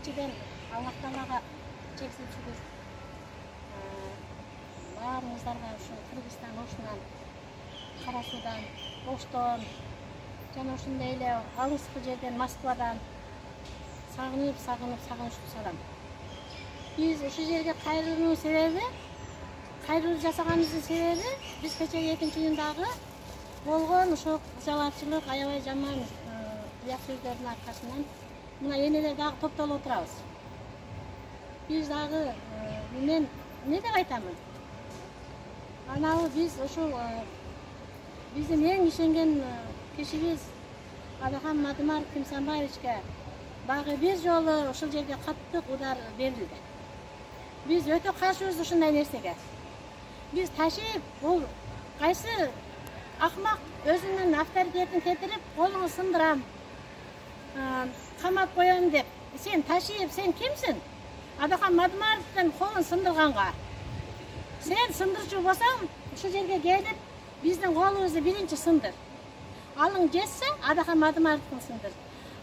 Биринчиден Аллах Таалага чексиз шүгүр. Баарыңыздарга ушу Кыргызстан Ошунан, Кара Суудан, Оштон жана ошондой эле алыскы жерден Москвадан сагынып сагынычтуу салам. Биз ушул жерге кайрылуунун себеби, кайрылуу жасаганыбыздын себеби биз кечеги 2-июндагы болгон ошол кызалатчылык, аябай жаман бияк сөздөрдүн аркасынан мына энелер дагы топтолуп отурабыз. Биз дагы мен эмне деп айтамын? Анау биз ошол биздин эң ишенген кишибиз Адакан Мадымаров Кимсанбаевичке дагы бир жолу ошол жерге каттык удар берилди. Биз өтө каршыбыз ушундай нерсеге. Биз ташип, бул кайсы акмак өзүнүн авторитетин кетирип, колуңу сындырам, камап коем деп, сен ташип, сен кимсиң? Адакан Мадымаровдун колун сындырганга. Сен сындырчу болсаң, ушул жерге келип, биздин колубузду биринчи сындыр. Алың жетсе, Адакан Мадымаровдун сындыр.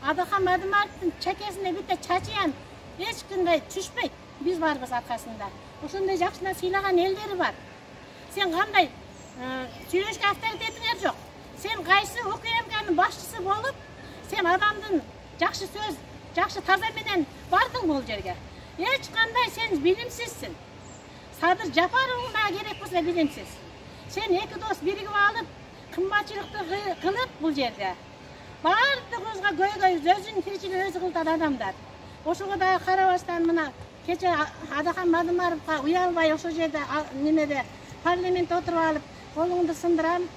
Адакан Мадымаровдун чекесине бите чачыян эч кандай түшпөйт. Биз барбыз аркасында. Ошондой жакшынан сыйлаган элдери бар. Сен кандай сүйлөшкө авторитетиңер жок. Сен кайсы УКМКнын башчысы болуп, сен адамдын жакшы сөз, жакшы таза менен бардың бул жерге. Эч кандай сен билимсизсиң. Садыр Жапаровна керек болсо билимсиз. Сен эки дос биригип алып, кымбатчылыкты кылып бул жерде. Бардыгыбызга көйгөй өзүнүн тиричилигин өзү кылтат адамдар. Ошого дагы карабастан мына кече Адакан Мадымаровга уялбай ошол жерде немеде парламентте отуруп алып, колуңду сындырам,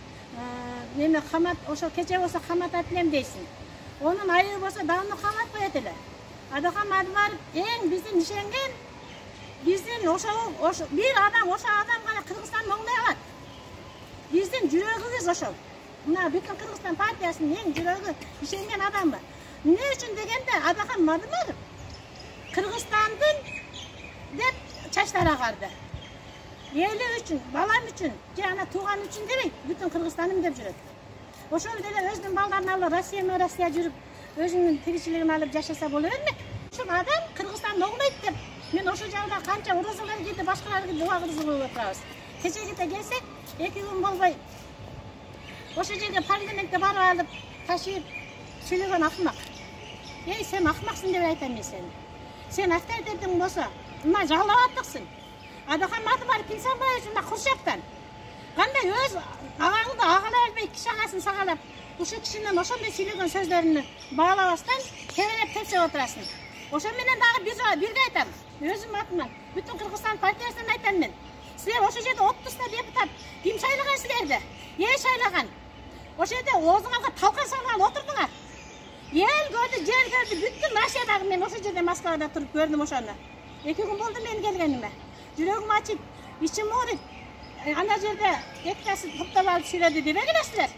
неме камат, ошол кече болсо каматат элем дейсиң. Онун айы болсо дагы камат коет эле. Адакан Мадымаров эң биздин ишенген, биздин ошол бир адам, ошол адам гана Кыргызстанды оңдой алат. Биздин жүрөгүбүз ошол. Мына бүтүн Кыргызстан партиясынын эң жүрөгү ишенген адамы. Эмне үчүн дегенде Адакан Мадымаров Кыргызстандын деп чачтар агарды. Эли үчүн, балам үчүн, жана тууган үчүн дебейт, бүтүн Кыргызстаным деп жүрөт. Ошол деле өзүнүн балдарын алып Россия жүрүп, өзүнүн тиричилигин алып жашаса боло бермек. Ушул адам Кыргызстанды оңдойт деп, мен ошол жагда канча урузулар кийди, башкаларга дуга кылып отурабыз. Кечегите келсек, 2 күн болбой ошол жерге парламентке барып алып, ташип сүйлөгөн акмак. Эй, сен акмаксың деп айтам мен сени. Сен авторитетиң болсо, мына жалап аттыксың. Адакан Мадымаров Кимсанбаевич мына Курчаптан. Кандай өз агаңды агалай албай, киши агасын сагалап, ушул кишинин ошондой сүйлөгөн сөздөрүн баалабастан керелеп тепсеп отурасың. Ошо менен дагы бирге айтам. Өзүм атыман, бүтүн Кыргызстан партиясынан айтам мен. Силер ошол жерде 30 депутат ким шайлаган силерди? Эл шайлаган. Ошол жерде оозуңарга талкан салган отурдуңар. Эл көрдү, жер көрдү, бүткүн Россиядагы мен ошол жерде Москвада туруп көрдүм ошону. 2 күн болду мен келгениме. Жүрөгүм ачып, ичим ооруйт. Ана жерде экитасы топтоп алып сүйлөдү дебегилесиздер.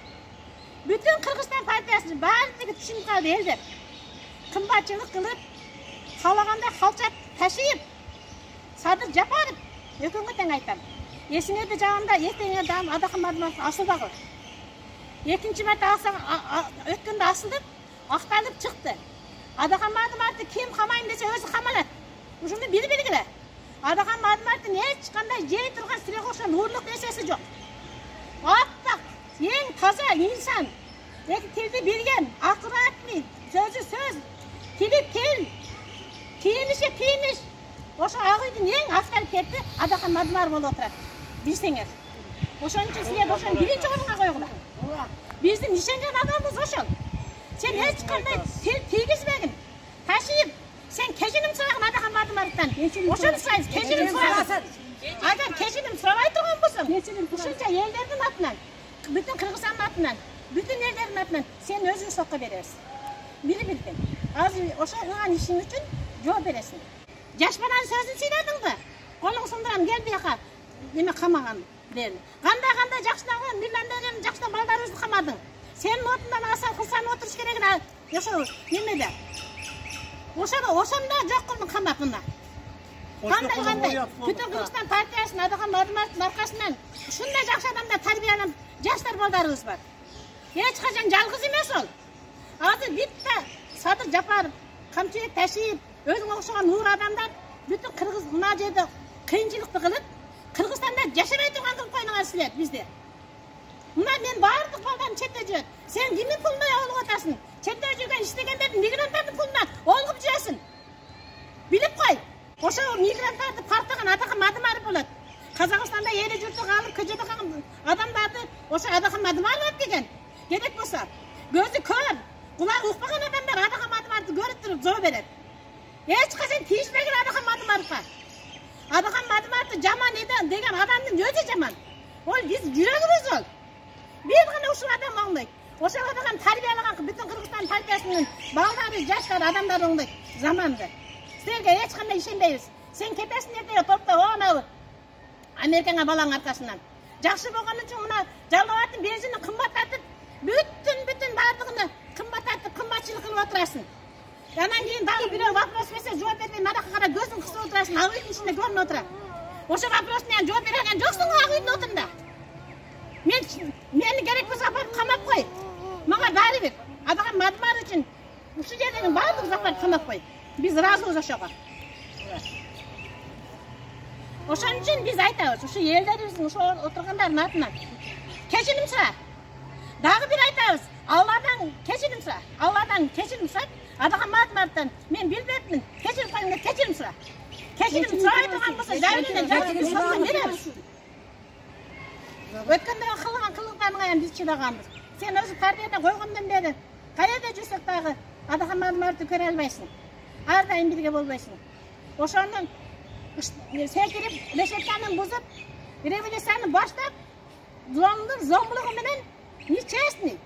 Бүтүн Кыргызстан партиясынын баардыгы түшүнүп калды элдер. Кымбатчылык кылып, каалагандай калчат ташыйып, Садыр Жапаров, экөөңгө тең айтам. Эсиңерди жагында эртең Адакан Мадымаров асылбагыл. Экинчи марта өткөндө асылып, акталып чыкты. Адакан Мадымаровду ким камайм десе өзү камалат. Ушуну билгиле. Адакан Мадымаровдун эч кандай жей турган силерге окшогон уурлук нерсеси жок. Аппак, эң таза инсан. Эки тилди билген, акыратный, сөзү сөз, тили тил, кийиниши кийиниш. Ошо ак үйдүн эң авторитети Адакан Мадымаров болуп отурат. Билсеңер. Ошон үчүн силер ошону биринчи орунга койгула. Биздин ишенген адамыбыз ошол. Сен эч кандай тил тийгизбегин. Ташип, сен кечирим сурагын Адакан Мадымаровдон. Ошону сурайбыз, кечирим сурагын. Агар кечирим сурабай турган болсоң, ушунча элдердин атынан, бүтүн Кыргызстандын атынан, бүтүн элдердин атынан сен өзүң сокко бересиң. Билбедиң. Азыр ошол ишиң үчүн жооп бересиң. Жаш баланын сөзүн сыйладыңбы? Колуң сындырам, кел бияка. Неме камаган дедим. Кандай жакшылаган миллиондердин жакшына балдарыбызды камадың. Сенин отундан асан кылсан отуруш керек ошол немеде. Ошондо жок кылдың камап мына. Кандай бүтүн Кыргызстан партиясынын Адакан Мадымаровдун аркасынан ушундай жакшы адамдар тарбияланып, жаштар балдарыбыз бар. Эч качан жалгыз эмес ол. Азыр битте Садыр Жапаров камчылык ташип, Özüne okşagan uğur adamlar bütün Kırgız mına jerde kıyınçılıkты kılıp Kırgızstanda yaşamay turgan kılıp koynagan sizler bizde. Mına men bardык балдарым четте жүрөт. Sen kimin puluna oğluk otasın? Четте жүрген иштегендердин мигранттардын пулуна oğlup жүрөсүн. Bilip koy. Oşo migranттарды партаган Атакан Мадымаров болот. Қазақстанда ели журту калып көчөдө калган адамдарды ошо Атакан Мадымаров деген. Керек болсо көзү көр, кулагы укпаган адамдар Атакан Мадымаровду көрүп туруп жооп берет. Эч качан тийишпеген Атакан Мадымаровго. Атакан Мадымаровду жаман деген адамдын өзү жаман. Ол биз жүрөгүбүз ол. Bir gana uşul adam oңдойт. Ошол адам тарбиялаган бүтүн Кыргызстан партиясынын балдары, жаштар, адамдар оңдойт заманды. Силерге эч кандай ишенбейбиз. Сен кетесиң эртеге топто онабы. Америкага балаң аркасынан. Жакшы болгон үчүн мына жалгабаттын бензинин кымбаттатып, бүтүн бардыгын кымбаттатып, кымбатчылык кылып отурасың. Анан кийин дагы бирөө вопрос берсе, жооп бербей, нарака карап көзүң кысып отурасың, ак үйдүн ичинде көрүнүп отура. Ошо вопросуна жооп бере алган жоксуң ак үйдүн отунда. Meni gerek bolsa aparıp kamap koy. Manga bari ver. Атакан Мадымаров үчүн ушул жердеги баардык запарып камап кой. Биз ыраазыбыз ошого. Ошон үчүн биз айтабыз, ушу элдерибиздин ушу отургандардын атынан кечирим сура. Дагы бир айтабыз, Алладан кечирим сура. Алладан кечирим сурап, Атакан Мадымаровдон мен билбепмин, кечирип коюң деп кечирим сура. Кечирим сурабай турган болсо, давление жакшы беребиз. Өткөндө кылган кылыктарыңа биз чыдаганбыз. Сен өзү партияда койгондон бери каяда жүрсөк дагы Атакан Мадымаровду көрө албайсың. Ар дайым бирге болбойсуң. Ошондон секирип, решетканы бузуп, революцияны баштап, зомбулугу менен нечестный.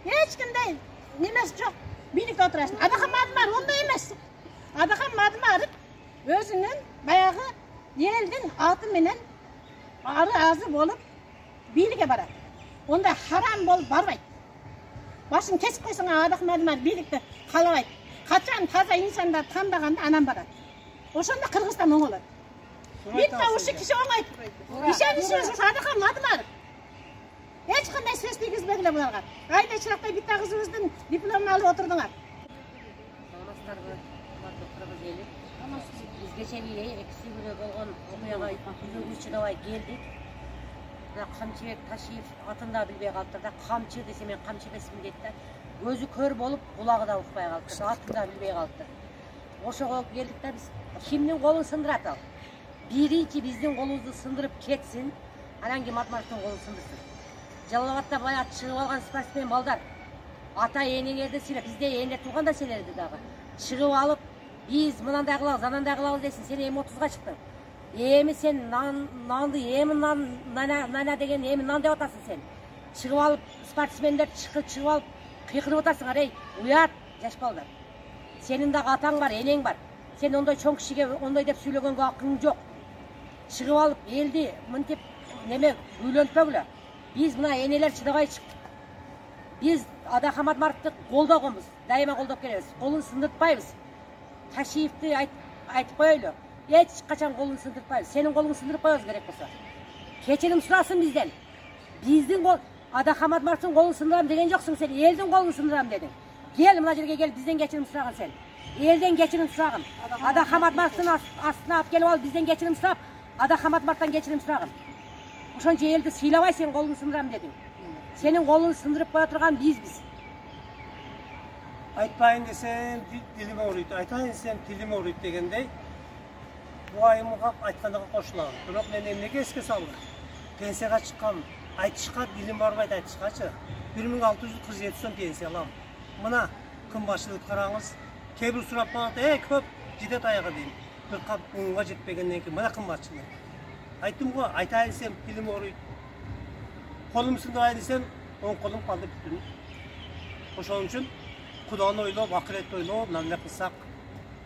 Эч кандай немеси жок. Бийликте отурасың. Атакан Мадымаров ондай эмес. Атакан Мадымаров өзүнүн баягы элдин аты менен ары азы болуп бийликке барат. Онда харам болуп барбайт. Башын кесип койсоң Атакан Мадымаров бийликти каалабайт. Качан таза инсандар тандаганда анан барат. Ошондо Кыргызстан оңолот. Битте ушу киши оңойт. Ишенишибиз ушу Атакан Мадымаров. Эч кандай сөз тийгизбегиле буларга. Айда чырактай битте кызыбыздын дипломун алып отурдуңар. Саламатсыздарбы, урматтуу кыргыз эли. Биз кечеги 2-күнү болгон окуяга үзүн чыдабай келдик. Камчыбек Ташиев атында билбей калыптыр да, камчы десе мен камчы эмесмин дейт да. Көзү көр болуп, кулагы да укпай калыптыр. Атында билбей калыптыр. Ошого келдик да биз кимдин колун сындырат ал? Биринчи биздин колубузду сындырып кетсин, анан кийин Мадымаровдун колун сындырсын. Жалалабадда бая чыгып алган спортсмен балдар. Ата энеңерди сыйлап, бизде эне тууган да силерди дагы. Чыгып алып, биз мынандай кылабыз, анандай кылабыз десин, сен эми 30га чыктың. Эми сен нанды, эми нана деген эми нан деп атасың сен. Чыгып алып, спортсмендер чыгып алып, кыйкырып атасың, ей, уят, жаш балдар. Сенин дагы атаң бар, энең бар. Сен ондой чоң кишиге ондой деп сүйлөгөнгө акың жок. Чыгып алып, элди мынтип неме үйлөнтпөгүлө. Биз мына энелер чыдабай чыктык. Биз Атакан Мадымаровду колдогонбуз, дайыма колдоп келебиз. Колун сындыртпайбыз. Ташиевди айтып коелу. Эч качан колун сындыртпайбыз. Сенин колуңду сындырып коебуз керек болсо. Кечирим сурасын бизден. Биздин кол Атакан Мадымаровдун колун сындырам деген жоксуң, сен элдин колун сындырам дедиң. Кел мына жерге кел, бизден кечирим сурагын сен. Элден кечирим сурагын. Атакан Мадымаровдун астына алып келип алып бизден кечирим сурап, Атакан Мадымаровдон кечирим сурагын. Ошончо элди сыйлабай сен колуңду сындырам дедиң. Сенин колуңду сындырып кое турган бизбиз. Айтпайын десем дилим ооруйт, айтайын десем тилим ооруйт дегендей буайымга айткандыга кошулам. Бирок мен эмнеге эске салдым? Пенсияга чыккам, айтышка дилим барбайт айтышкачы. 1647 сом пенсия алам. Мына кымбатчылык караңыз. Кээ бир сурап калат, көп жидет аягы дейм. Бир кап унга жетпегенден кийин мына кымбатчылык. Айттым го, айтайын десем тилим ооруйт. Колум сындырайын десем, оң колум калды бүтүн. Ошон үчүн Куданы ойлоп, акыретти ойлоп, эмне кылсак.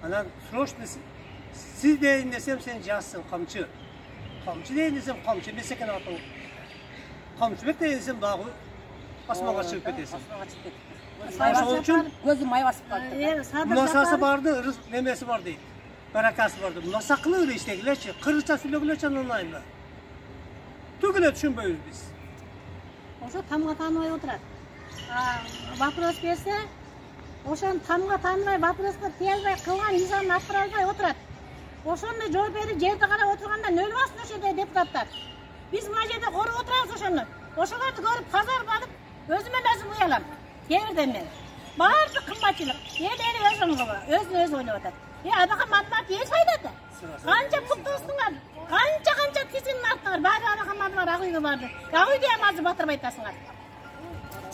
Анан срочно сиз дейин десем сен жазсың камчы. Камчы дейин десем камчы эмес экен атың. Камчыбек дейин десем дагы асманга чыгып кетесиң. Ошон үчүн Көзүм май басып калды. Мунасасы барды, ырыс немеси бар дейт. Баракасы барды. Мунаса кылып эле иштегилечи, кыргызча сүйлөгүлөчү анайла. Түгүлө түшүнбөйбүз биз. Ошо тамга тааныбай отурат. Вопрос берсе, ошону тааныбай вопроско тие албай кылган мыйзамын аткара албай отурат. Ошондой жооп берип жерди карап отурганда нөл бассын ошол жерде депутаттар. Биз мына жерде коруп отурабыз ошону. Ошолорду көрүп казарып алып өзүмөн өзүм уялам. Кээ мен. Баардык кымбатчылык. Эли өзүн өзү ойлоп атат. Адака математ эч пайдаты. Канча муктусуңар, канча тизимдин артыңар, баары адака математ ак үйгө барды. Ак үйдө эми азыр батырбай атасыңар.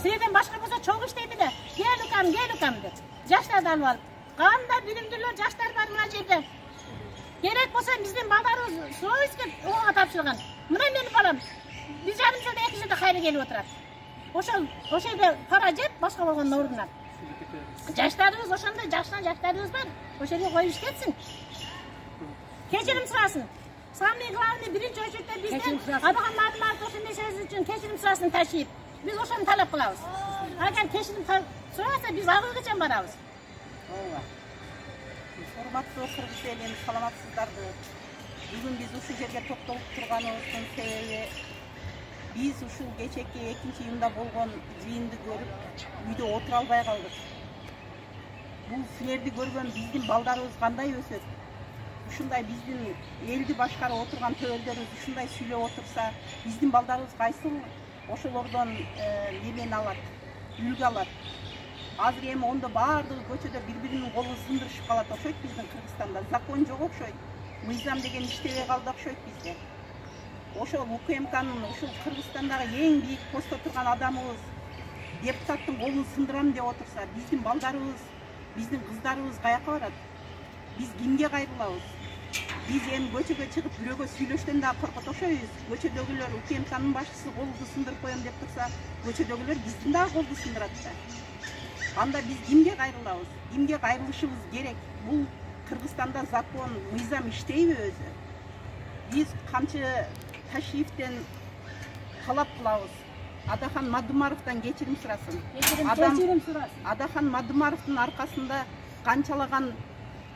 Силерден башка болсо чоң иштейт эле. Кел укам деп. Жаштарды алып алып. Кандай билимдүүлөр жаштар бар мына жерде. Керек болсо биздин балдарыбыз совестке окууга тапшырган. Мына менин балам 1,5 жылда 2 жылда кайра келип отурат. Ошол жерде пара жеп башка болгон ордунан. Жаштарыбыз ошондой жаштарыбыз бар. Ошол жерге коюп иштетсин. Кечирим сурасын. Самый главный биринчи очередте бизден адака математика ошондой сөз үчүн кечирим сурасын ташип. Биз ошону талап кылабыз. Агар кечирим сураса биз ак үйгө чейин барабыз. Ооба. Урматтуу кыргыз элин, саламатсыздарбы? Бүгүн биз ушул жерге токтолуп турганыбыздын себеби биз ушул кечеки 2-июнда болгон жыйынды көрүп үйдө отура албай калдык. Бул силерди көргөн биздин балдарыбыз кандай өсөт? Ушундай биздин элди башкарып отурган төбөлдөрүбүз ушундай сүйлөп отурса, биздин балдарыбыз кайсыл ошолордон немени алат, үлгү алат? Азыр эми ондо баардыгы көчөдө бири-биринин колун сындырышып калат окшойт биздин Кыргызстанда. Закон жок окшойт. Мыйзам деген иштебей калды окшойт бизде. Ошол УКМКнын ушул Кыргызстандагы эң бийик постто турган адамыбыз депутаттын колун сындырам деп отурса, биздин балдарыбыз, биздин кыздарыбыз каяка барат? Биз кимге кайрылабыз? Биз эми көчөгө чыгып бирөөгө сүйлөштөн да коркот окшойбуз. Көчөдөгүлөр УКМКнын башчысы колду сындырып коем деп турса, көчөдөгүлөр биздин дагы колду сындырат да. Анда биз кимге кайрылабыз? Кимге кайрылышыбыз керек? Бул Кыргызстанда закон, мыйзам иштейби өзү? Биз Камчы Ташиевден талап кылабыз. Адахан Мадумаровдон кечирим сурасын. Кечирим сурасын. Адахан Мадумаровдун аркасында канчалаган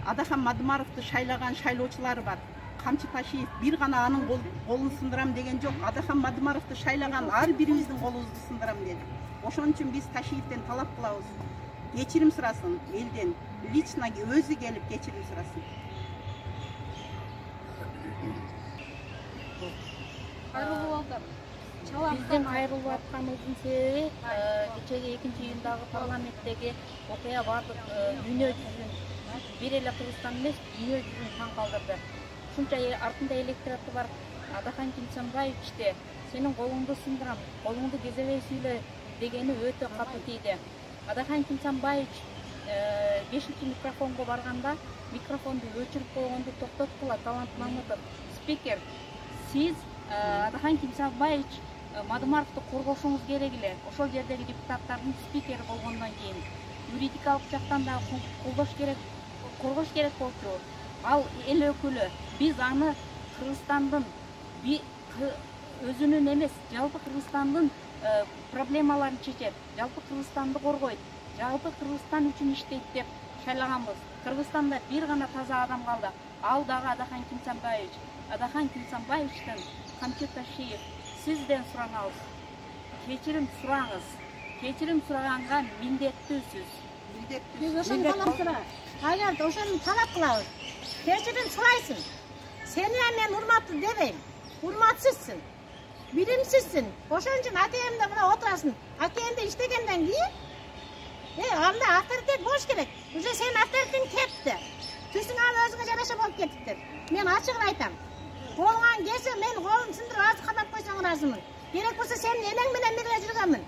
Адахан Мадумаровду шайлаган шайлоочулары бар. Камчы Ташиев бир гана анын колун сындырам деген жок. Адахан Мадумаровду шайлаган ар бирибиздин колубузду сындырам деди. Ошон үчүн биз Ташиевден талап кылабыз. Кечирим сурасын элден, лично өзү келип кечирим сурасын. Биздин кайрылып атканыбыздын себеби кечеги 2-июндагы парламенттеги окуя бардык дүйнө жүзүн, бир эле Кыргызстан эмес, дүйнө жүзүн таң калтырды. Ушунча артында электораты бар Адахан Кимсанбаевичте сенин колуңду сындырам, колуңду кезебей сүйлө дегени өтө катуу тийди. Адахан Кимсанбаевич 5-чи микрофонго барганда микрофонду өчүрүп койгонду токтоткула. Талант Мамытов, спикер, сиз Адахан Кимсанбаевич Мадумаровду коргошуңуз керек эле. Ошол жердеги депутаттардын спикери болгондон кийин юридикалык жактан да коргош керек болуп турат. Ал эл өкүлү. Биз аны Кыргызстандын өзүнүн эмес, жалпы Кыргызстандын проблемаларын чечет, жалпы Кыргызстанды коргойт, жалпы Кыргызстан үчүн иштейт деп шайлаганбыз. Кыргызстанда бир гана таза адам калды. Ал дагы Адахан Кимсанбаевич. Адахан Кимсанбаевичтен Камчы Ташиев сизден суранабыз. Кечирим сураңыз. Кечирим сураганга милдеттүүсүз. Биз ошону талап кылабыз. Агар ошону талап кылабыз. Кечирим сурайсың. Сени мен урматтуу дебейм. Урматсызсың. Билимсизсиң. Ошон үчүн АТМде мына отурасың. АТМде иштегенден кийин анда авторитет болуш керек. Уже сенин авторитетиң кетти. Түсүң ал өзүңө жараша болуп кетиптир. Мен ачыгын айтам. Болгон кезде мен колумду сындырып азыр кабап койсоң ыраазымын. Керек болсо сенин энең менен бирге жүргөнмүн.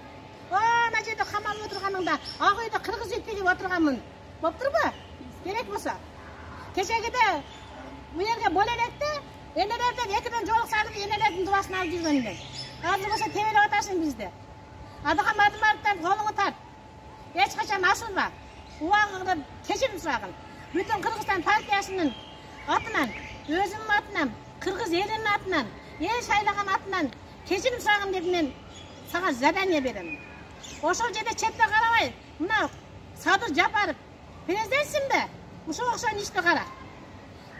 Ана жерде камалып отурганыңда ак үйдө кыргыз итпегип отурганмын. Болуптурбу? Керек болсо. Кечегиде бу жерге боло электе энелерден экиден жолук салып энелердин дубасын алып жүргөнүмөн. Азыр болсо тебелеп атасың бизди. Адахан Мадумаровдон колуңу тарт. Эч качан ашылба. Убагында кечирим сурагын. Бүтүн Кыргызстан партиясынын атынан, өзүмдүн атынан, кыргыз элинин атынан, эл шайлаган атынан кечирим сурагын деп мен сага задание берем. Ошол жерде четте карабай, мына Садыр Жапаров президентсиңби? Ушул окшогон ишти кара.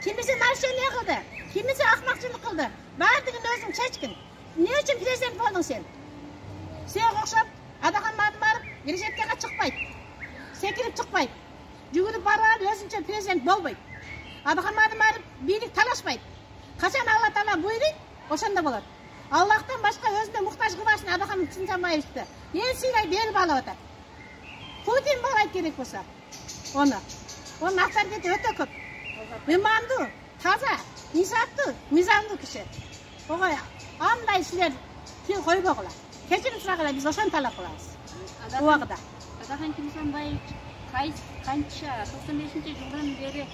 Кимиси нарушение кылды, кимиси акмакчылык кылды. Баардыгын өзүң чечкин. Эмне үчүн президент болдуң сен? Сага окшоп Адахан Мадумаров президентке чыкпайт. секирип чыкпайт. Жүгүрүп барып өзүнчө президент болбойт. Адахамадым барып бийлик талашпайт. Качан Алла Таала буйройт, ошондо болот. Аллахтан башка өзүнө муктаж кылбасын Адахам Чынсанбаевди. Эл сыйлай берип алып атат. Путин барайт керек болсо. Onun авторитети өтө көп. Имандуу, таза, инсаптуу, мизандуу киши. Ого андай силер тил койбогула. Кечирим сурагыла, биз ошону талап кылабыз. Убагыда. Адахан Чынсанбаев канча 95-жылдан бери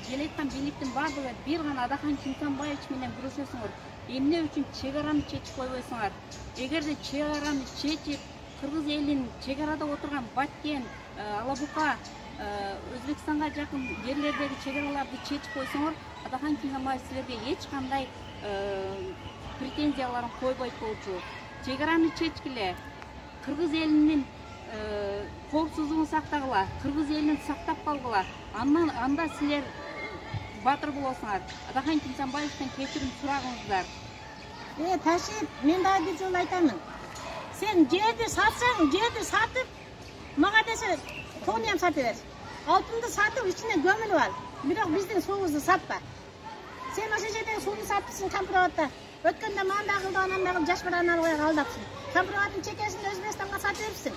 келаткан бийликтин баардыгы бир гана Адахан Чынсанбаев менен күрөшөсүңөр. Эмне үчүн чек араны чечип койбойсуңар? Эгерде чек араны чечип, кыргыз элинин чек арада отурган Баткен, Алабука, Өзбекстанга жакын жерлердеги чек араларды чечип койсоңор, Адахан Чынсанбаев силерге эч кандай претензияларын койбойт болчу. Чек араны чечкиле, кыргыз элинин коопсуздугун сактагыла, кыргыз элин сактап калгыла. Анда силер батыр болосуңар. Адахан Чынсанбаевден кечирим сурагыңыздар. Ташип, мен дагы бир жолу айтамын. Сен жерди сатсаң, жерди сатып, мага десе тоням сатып бер. Алтынды сатып, ичине көмүлүп ал. Бирок биздин суубузду сатпа. Сен ошо жердеги сууну сатыпсың компроватта. Өткөндө мында кылды, ананда кылды, жаш баланы алып алдапсың. Компроваттын чекесин Өзбекстанга сатып берипсиң.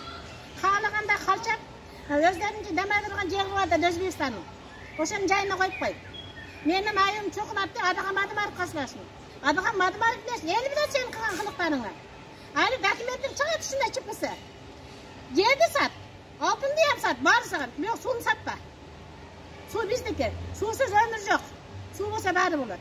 Каалаганда калчап, өздөрүнчө демедирген жери бар да Өзбекстандын. Ошонун жайына коюп кой. Менин айым чокулап деп Адахан Мадымаров касыласын. Адахан Мадымаров эмес, эл билет сенин кылган кылыктарыңы. Али документтин чыгат ушундай чыкпаса. Жерди сат, алтынды ям сат, баары сагат, бирок сууну сатпа. Суу биздики. Суусуз өмүр жок. Суу болсо баары болот.